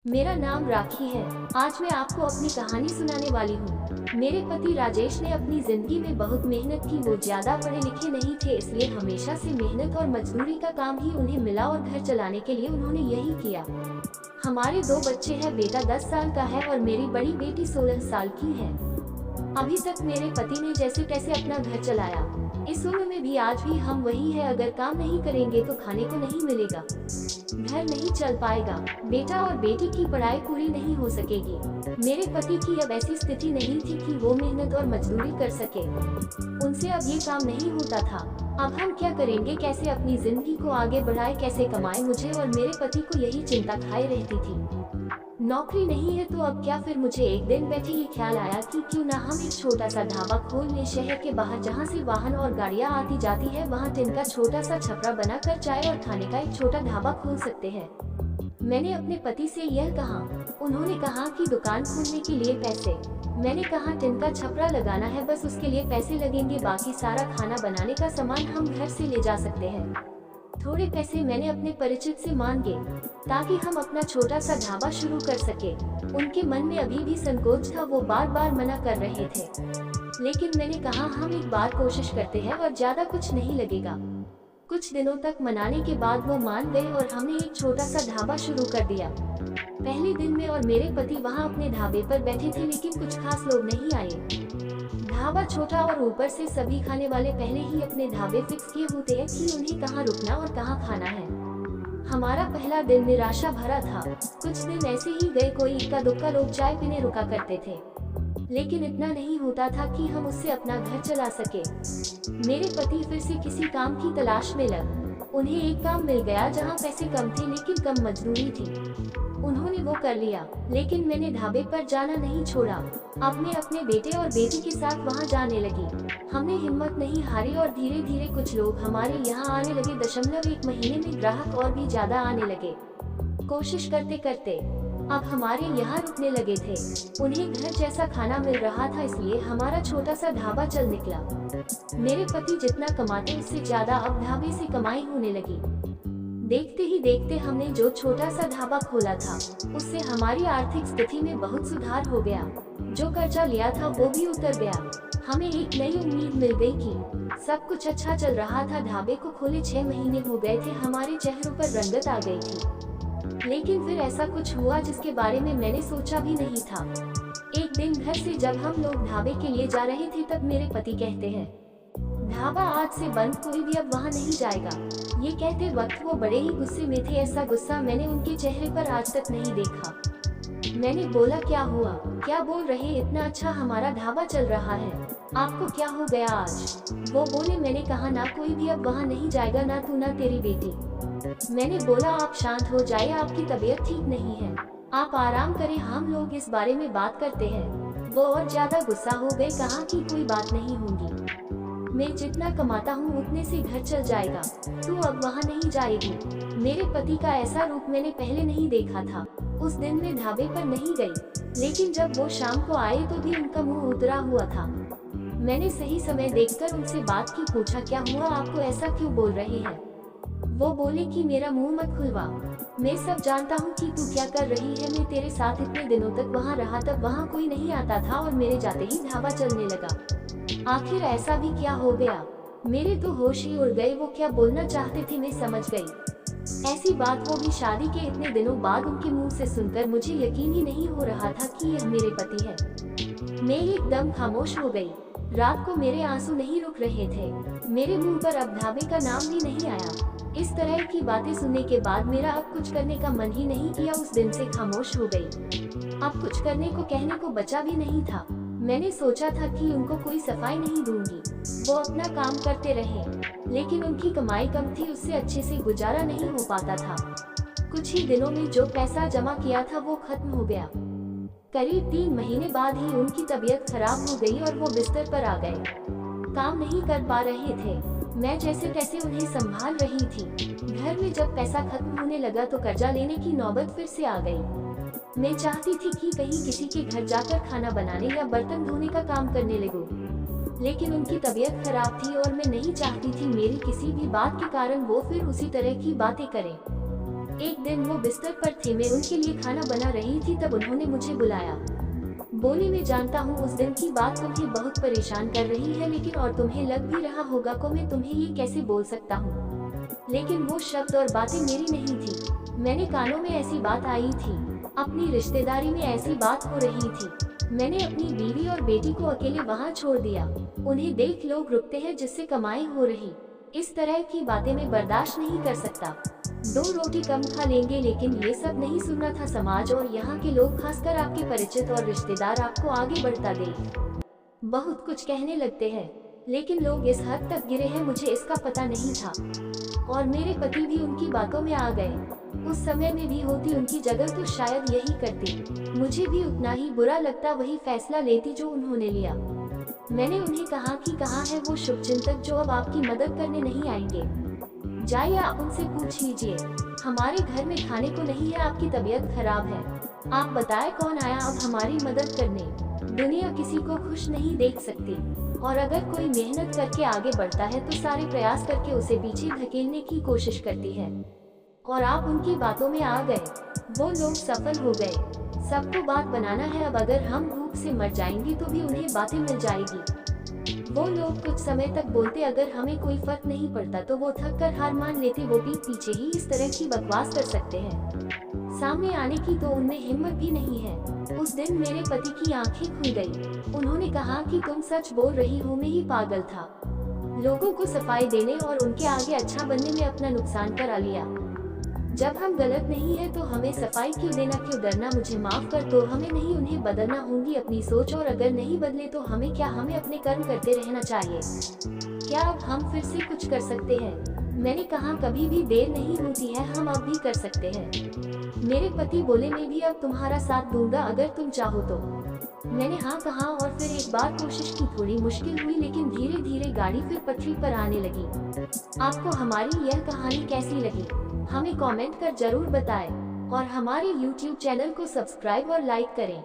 मेरा नाम राखी है। आज मैं आपको अपनी कहानी सुनाने वाली हूँ। मेरे पति राजेश ने अपनी जिंदगी में बहुत मेहनत की। वो ज्यादा पढ़े लिखे नहीं थे, इसलिए हमेशा से मेहनत और मजदूरी का काम ही उन्हें मिला और घर चलाने के लिए उन्होंने यही किया। हमारे 2 बच्चे हैं। बेटा 10 साल का है और मेरी बड़ी बेटी 16 साल की है। अभी तक मेरे पति ने जैसे तैसे अपना घर चलाया। इस उम्र में भी आज भी हम वही है। अगर काम नहीं करेंगे तो खाने को नहीं मिलेगा, घर नहीं चल पाएगा, बेटा और बेटी की पढ़ाई पूरी नहीं हो सकेगी। मेरे पति की अब ऐसी स्थिति नहीं थी कि वो मेहनत और मजदूरी कर सके। उनसे अब ये काम नहीं होता था। अब हम क्या करेंगे, कैसे अपनी जिंदगी को आगे बढ़ाए, कैसे कमाए। मुझे और मेरे पति को यही चिंता खाए रहती थी। नौकरी नहीं है तो अब क्या। फिर मुझे एक दिन बैठे ये ख्याल आया कि क्यों ना हम एक छोटा सा ढाबा खोल लें। शहर के बाहर जहाँ से वाहन और गाड़ियाँ आती जाती है, वहाँ टिन का छोटा सा छपरा बनाकर चाय और खाने का एक छोटा ढाबा खोल सकते हैं। मैंने अपने पति से यह कहा। उन्होंने कहा कि दुकान खोलने के लिए पैसे। मैंने कहा टिन का छपरा लगाना है, बस उसके लिए पैसे लगेंगे, बाकी सारा खाना बनाने का सामान हम घर से ले जा सकते हैं। थोड़े पैसे मैंने अपने परिचित से मांगे ताकि हम अपना छोटा सा ढाबा शुरू कर सके। उनके मन में अभी भी संकोच था, वो बार बार मना कर रहे थे, लेकिन मैंने कहा हम एक बार कोशिश करते हैं और ज्यादा कुछ नहीं लगेगा। कुछ दिनों तक मनाने के बाद वो मान गए और हमने एक छोटा सा ढाबा शुरू कर दिया। पहले दिन में और मेरे पति वहाँ अपने ढाबे पर बैठे थे, लेकिन कुछ खास लोग नहीं आए। ढाबा छोटा और ऊपर से सभी खाने वाले पहले ही अपने ढाबे फिक्स किए होते हैं कि उन्हें कहाँ रुकना और कहाँ खाना है। हमारा पहला दिन निराशा भरा था। कुछ दिन ऐसे ही गए, कोई इक्का दुक्का लोग चाय पीने रुका करते थे, लेकिन इतना नहीं होता था कि हम उससे अपना घर चला सके। मेरे पति फिर से किसी काम की तलाश में लग। उन्हें एक काम मिल गया जहाँ पैसे कम थे लेकिन कम मजदूरी थी। उन्होंने वो कर लिया, लेकिन मैंने ढाबे पर जाना नहीं छोड़ा। अब मैं अपने बेटे और बेटी के साथ वहाँ जाने लगी। हमने हिम्मत नहीं हारी और धीरे धीरे कुछ लोग हमारे यहाँ आने लगे। 1 महीने में ग्राहक और भी ज्यादा आने लगे। कोशिश करते करते अब हमारे यहाँ रुकने लगे थे। उन्हें घर जैसा खाना मिल रहा था, इसलिए हमारा छोटा सा ढाबा चल निकला। मेरे पति जितना कमाते उससे ज्यादा अब ढाबे से कमाई होने लगी। देखते ही देखते हमने जो छोटा सा ढाबा खोला था उससे हमारी आर्थिक स्थिति में बहुत सुधार हो गया। जो कर्जा लिया था वो भी उतर गया। हमें एक नई उम्मीद मिल गई कि सब कुछ अच्छा चल रहा था। ढाबे को खोले 6 महीने हो गए थे। हमारे चेहरों पर रंगत आ गई थी, लेकिन फिर ऐसा कुछ हुआ जिसके बारे में मैंने सोचा भी नहीं था। एक दिन घर से जब हम लोग ढाबे के लिए जा रहे थे, तब मेरे पति कहते हैं ढाबा आज से बंद, कोई भी अब वहाँ नहीं जाएगा। ये कहते वक्त वो बड़े ही गुस्से में थे। ऐसा गुस्सा मैंने उनके चेहरे पर आज तक नहीं देखा। मैंने बोला क्या हुआ, क्या बोल रहे, इतना अच्छा हमारा ढाबा चल रहा है, आपको क्या हो गया आज। वो बोले, मैंने कहा ना कोई भी अब वहाँ नहीं जाएगा, ना तू ना तेरी बेटी। मैंने बोला आप शांत हो जाइए, आपकी तबीयत ठीक नहीं है, आप आराम करें, हम लोग इस बारे में बात करते हैं। वो और ज्यादा गुस्सा हो गए। कहा कि कोई बात नहीं होगी, मैं जितना कमाता हूँ उतने से घर चल जाएगा, तू अब वहाँ नहीं जाएगी। मेरे पति का ऐसा रूप मैंने पहले नहीं देखा था। उस दिन मैं ढाबे पर नहीं गई, लेकिन जब वो शाम को आए तो भी उनका मुंह उतरा हुआ था। मैंने सही समय देखकर उनसे बात की, पूछा क्या हुआ, आपको ऐसा क्यों बोल रहे हैं। वो बोले कि मेरा मुंह मत खुलवा, मैं सब जानता हूँ कि तू क्या कर रही है। मैं तेरे साथ इतने दिनों तक वहाँ रहा, तब वहाँ कोई नहीं आता था और मेरे जाते ही ढाबा चलने लगा। आखिर ऐसा भी क्या हो गया। मेरे तो होश ही उड़ गए। वो क्या बोलना चाहते थे मैं समझ गई। ऐसी बात वो भी शादी के इतने दिनों बाद उनके मुंह से सुनकर मुझे यकीन ही नहीं हो रहा था कि यह मेरे पति है। मैं एकदम खामोश हो गई। रात को मेरे आंसू नहीं रुक रहे थे। मेरे मुंह पर अब ढाबे का नाम भी नहीं आया। इस तरह की बातें सुनने के बाद मेरा अब कुछ करने का मन ही नहीं किया। उस दिन से खामोश हो गई। अब कुछ करने को कहने को बचा भी नहीं था। मैंने सोचा था कि उनको कोई सफाई नहीं दूंगी, वो अपना काम करते रहे, लेकिन उनकी कमाई कम थी, उससे अच्छे से गुजारा नहीं हो पाता था। कुछ ही दिनों में जो पैसा जमा किया था वो खत्म हो गया। करीब 3 महीने बाद ही उनकी तबीयत खराब हो गई और वो बिस्तर पर आ गए। काम नहीं कर पा रहे थे। मैं जैसे तैसे उन्हें संभाल रही थी। घर में जब पैसा खत्म होने लगा तो कर्जा लेने की नौबत फिर से आ गई। मैं चाहती थी कि कहीं किसी के घर जाकर खाना बनाने या बर्तन धोने का काम करने लगूं, लेकिन उनकी तबीयत खराब थी और मैं नहीं चाहती थी मेरी किसी भी बात के कारण वो फिर उसी तरह की बातें करें। एक दिन वो बिस्तर पर थे, मैं उनके लिए खाना बना रही थी, तब उन्होंने मुझे बुलाया। बोली, मैं जानता हूँ उस दिन की बात तुम्हें बहुत परेशान कर रही है, लेकिन और तुम्हें लग भी रहा होगा को मैं तुम्हें ये कैसे बोल सकता हूँ, लेकिन वो शब्द और बातें मेरी नहीं थी। मैंने कानों में ऐसी बात आई थी, अपनी रिश्तेदारी में ऐसी बात हो रही थी। मैंने अपनी बीवी और बेटी को अकेले वहाँ छोड़ दिया। उन्हें देख लोग रुकते हैं जिससे कमाई हो रही। इस तरह की बातें मैं बर्दाश्त नहीं कर सकता। 2 रोटी कम खा लेंगे, लेकिन ये सब नहीं सुनना था। समाज और यहाँ के लोग, खासकर आपके परिचित और रिश्तेदार, आपको आगे बढ़ता देख बहुत कुछ कहने लगते हैं, लेकिन लोग इस हद तक गिरे हैं मुझे इसका पता नहीं था। और मेरे पति भी उनकी बातों में आ गए। उस समय में भी होती उनकी जगह तो शायद यही करती, मुझे भी उतना ही बुरा लगता, वही फैसला लेती जो उन्होंने लिया। मैंने उन्हें कहा कि कहाँ है वो शुभचिंतक जो अब आपकी मदद करने नहीं आएंगे। जाइए, आप उनसे पूछ लीजिए। हमारे घर में खाने को नहीं है, आपकी तबीयत खराब है। आप बताएं कौन आया अब हमारी मदद करने। दुनिया किसी को खुश नहीं देख सकती, और अगर कोई मेहनत करके आगे बढ़ता है तो सारे प्रयास करके उसे पीछे धकेलने की कोशिश करती है। और आप उनकी बातों में आ गए। वो लोग सफल हो गए। सबको बात बनाना है। अब अगर हम भूख से मर जाएंगे तो भी उन्हें बातें मिल जाएगी। वो लोग कुछ समय तक बोलते, अगर हमें कोई फर्क नहीं पड़ता तो वो थक कर हार मान लेते। वो पीठ पीछे ही इस तरह की बकवास कर सकते हैं, सामने आने की तो उनमें हिम्मत भी नहीं है। उस दिन मेरे पति की आंखें खुल गई। उन्होंने कहा कि तुम सच बोल रही हो, मैं ही पागल था। लोगों को सफाई देने और उनके आगे अच्छा बनने में अपना नुकसान करा लिया। जब हम गलत नहीं है तो हमें सफाई क्यों देना, क्यों डरना। मुझे माफ कर दो, हमें नहीं उन्हें बदलना होगी अपनी सोच, और अगर नहीं बदले तो हमें क्या, हमें अपने कर्म करते रहना चाहिए। क्या अब हम फिर से कुछ कर सकते हैं? मैंने कहा, कभी भी देर नहीं होती है, हम अब भी कर सकते हैं। मेरे पति बोले, मैं भी अब तुम्हारा साथ दूंगा अगर तुम चाहो तो। मैंने हाँ कहा और फिर एक बार कोशिश की। थोड़ी मुश्किल हुई, लेकिन धीरे धीरे गाड़ी फिर पटरी पर आने लगी। आपको हमारी यह कहानी कैसी लगी हमें कमेंट कर जरूर बताएं, और हमारे YouTube चैनल को सब्सक्राइब और लाइक करें।